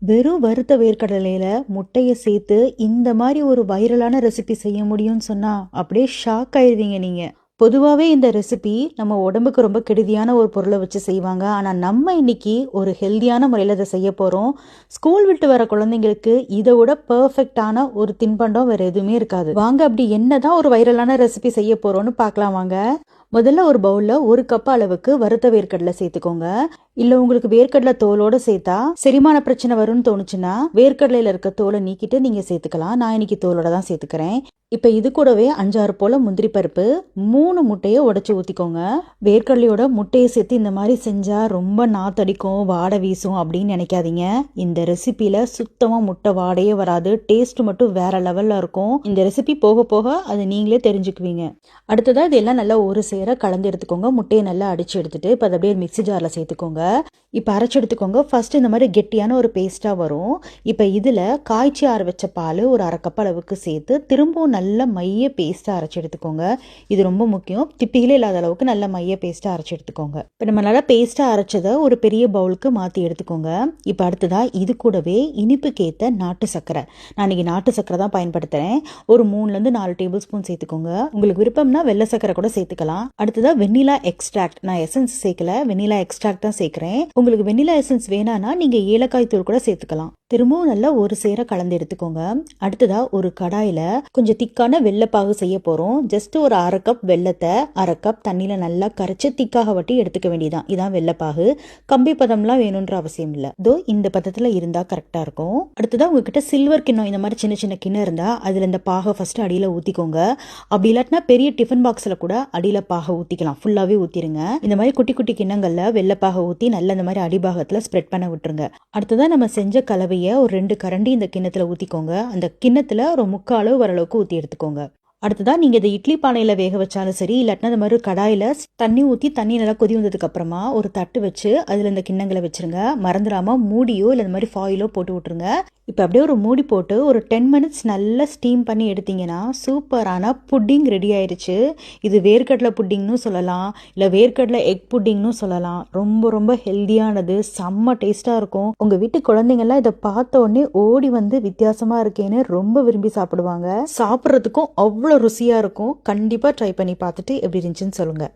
வெறும் வறுத்த வேர்க்கடலையில முட்டைய சேர்த்து இந்த மாதிரி ஒரு வைரலான ரெசிபி செய்ய முடியும்னு சொன்னா அப்படியே ஷாக் ஆயிருவீங்க நீங்க. பொதுவாகவே இந்த ரெசிபி நம்ம உடம்புக்கு ரொம்ப கெடுதியான ஒரு பொருளை வச்சு செய்வாங்க. ஆனால் நம்ம இன்னைக்கு ஒரு ஹெல்தியான முறையில் அதை செய்ய போகிறோம். ஸ்கூல் விட்டு வர குழந்தைங்களுக்கு இதை விட பர்ஃபெக்டான ஒரு தின்பண்டம் வேறு எதுவுமே இருக்காது. வாங்க அப்படி என்னதான் ஒரு வைரலான ரெசிபி செய்ய போகிறோன்னு பார்க்கலாம் வாங்க. முதல்ல ஒரு பவுலில் 1 கப் அளவுக்கு வறுத்த வேர்க்கடலை சேர்த்துக்கோங்க. இல்லை உங்களுக்கு வேர்க்கடலை தோலோடு சேர்த்தா செரிமான பிரச்சனை வரும்னு தோணுச்சுன்னா வேர்க்கடலையில் இருக்க தோலை நீக்கிட்டு நீங்கள் சேர்த்துக்கலாம். நான் இன்னைக்கு தோலோட தான் சேர்த்துக்கிறேன். இப்போ இது கூடவே 5-6 போல் முந்திரி பருப்பு, 3 முட்டையை உடச்சி ஊற்றிக்கோங்க. வேர்க்கடலையோட முட்டையை சேர்த்து இந்த மாதிரி செஞ்சால் ரொம்ப நாத்தடிக்கும், வாடை வீசும் அப்படின்னு நினைக்காதீங்க. இந்த ரெசிப்பியில் சுத்தமாக முட்டை வாடையே வராது. டேஸ்ட் மட்டும் வேற லெவலில் இருக்கும். இந்த ரெசிபி போக போக அதை நீங்களே தெரிஞ்சுக்குவீங்க. அடுத்ததாக இதெல்லாம் நல்லா ஒரு சேர கலந்து எடுத்துக்கோங்க. முட்டையை நல்லா அடித்து எடுத்துட்டு இப்போ அதை அப்படியே மிக்ஸி ஜாரில் சேர்த்துக்கோங்க. இப்போ அரைச்சி எடுத்துக்கோங்க. ஃபர்ஸ்ட் இந்த மாதிரி கெட்டியான ஒரு பேஸ்ட்டாக வரும். இப்போ இதில் காய்ச்சி ஆற வச்ச பால் ஒரு 1/2 கப் அளவுக்கு சேர்த்து திரும்பவும் நல்ல மைய பேஸ்ட்டாக அரைச்சி எடுத்துக்கோங்க. இது ரொம்ப முக்கியம். திப்பிகளே இல்லாத அளவுக்கு நல்ல மைய பேஸ்ட்டாக அரைச்சி எடுத்துக்கோங்க. இப்போ நம்ம நல்லா பேஸ்ட்டாக அரைச்சதை ஒரு பெரிய பவுலுக்கு மாற்றி எடுத்துக்கோங்க. இப்போ அடுத்ததாக இது கூடவே இனிப்புக்கேற்ற நாட்டு சர்க்கரை, நான் இன்னைக்கு நாட்டு சர்க்கரை தான் பயன்படுத்துகிறேன். ஒரு 3-4 டேபிள் ஸ்பூன் சேர்த்துக்கோங்க. உங்களுக்கு விருப்பம்னா வெள்ளை சர்க்கரை கூட சேர்த்துக்கலாம். அடுத்ததாக வெண்ணிலா எக்ஸ்ட்ராக்ட், நான் எசன்ஸ் சேர்க்கல, வெண்ணிலா எக்ஸ்ட்ராக்ட் தான் சேர்க்குறேன். உங்களுக்கு வெண்ணிலா எசன்ஸ் வேணான்னா நீங்கள் ஏலக்காய் தூள் கூட சேர்த்துக்கலாம். திரும்பவும் நல்லா ஒரு சேர கலந்து எடுத்துக்கோங்க. அடுத்ததா ஒரு கடாயில கொஞ்சம் திக்கான வெள்ளைப்பாகு செய்ய போறோம். ஜஸ்ட் ஒரு 1/2 கப் வெள்ளத்தை 1/2 கப் தண்ணியில நல்லா கரைச்சு திக்காக வட்டி எடுத்துக்க வேண்டியதான். இதான் வெள்ளைப்பாகு. கம்பி பதம்லாம் வேணும்ன்ற அவசியம் இல்லை. இதோ இந்த பதத்துல இருந்தா கரெக்டா இருக்கும். அடுத்ததா உங்ககிட்ட சில்வர் கிண்ணம் இந்த மாதிரி சின்ன சின்ன கிண்ணம் இருந்தா அதுல இந்த பாகை ஃபர்ஸ்ட் அடியில ஊத்திக்கோங்க. அப்படி இல்லாட்டினா பெரிய டிஃபன் பாக்ஸ்ல கூட அடியில பாகை ஊத்திக்கலாம். ஃபுல்லாவே ஊத்திருங்க. இந்த மாதிரி குட்டி குட்டி கிண்ணங்கள்ல வெள்ளைப்பாகை ஊத்தி நல்லா இந்த மாதிரி அடிபாகத்துல ஸ்ப்ரெட் பண்ண விட்டுருங்க. அடுத்ததா நம்ம செஞ்ச கலவையை ஒரு 2 கரண்டி இந்த கிண்ணத்துல ஊத்திக்கோங்க. அந்த கிண்ணத்துல ஒரு 3/4 அளவு வரளவுக்கு ஊத்தி எடுத்துக்கோங்க. அடுத்ததான் நீங்க இதை இட்லி பானையில வேக வச்சாலும் சரி, இல்லாட்டினா இந்த மாதிரி கடாயில தண்ணி ஊற்றி தண்ணி நல்லா கொதி வந்ததுக்கு அப்புறமா ஒரு தட்டு வச்சு அதுல இந்த கிண்ணங்களை வச்சிருங்க. மறந்துடாம மூடியோ இல்லை இந்த மாதிரி ஃபாயிலோ போட்டு விட்டுருங்க. இப்போ அப்படியே ஒரு மூடி போட்டு ஒரு 10 மினிட்ஸ் நல்லா ஸ்டீம் பண்ணி எடுத்தீங்கன்னா சூப்பரான புட்டிங் ரெடி ஆயிடுச்சு. இது வேர்க்கடலை புட்டிங்னு சொல்லலாம், இல்லை வேர்க்கடலை எக் புட்டிங்னு சொல்லலாம். ரொம்ப ரொம்ப ஹெல்தியானது, செம்ம டேஸ்டா இருக்கும். உங்க வீட்டு குழந்தைங்கள்லாம் இதை பார்த்த உடனே ஓடி வந்து வித்தியாசமா இருக்கேன்னு ரொம்ப விரும்பி சாப்பிடுவாங்க. சாப்பிட்றதுக்கும் அவ்வளோ ருசியா இருக்கும். கண்டிப்பா ட்ரை பண்ணி பார்த்துட்டு எப்படி இருந்துச்சுன்னு சொல்லுங்க.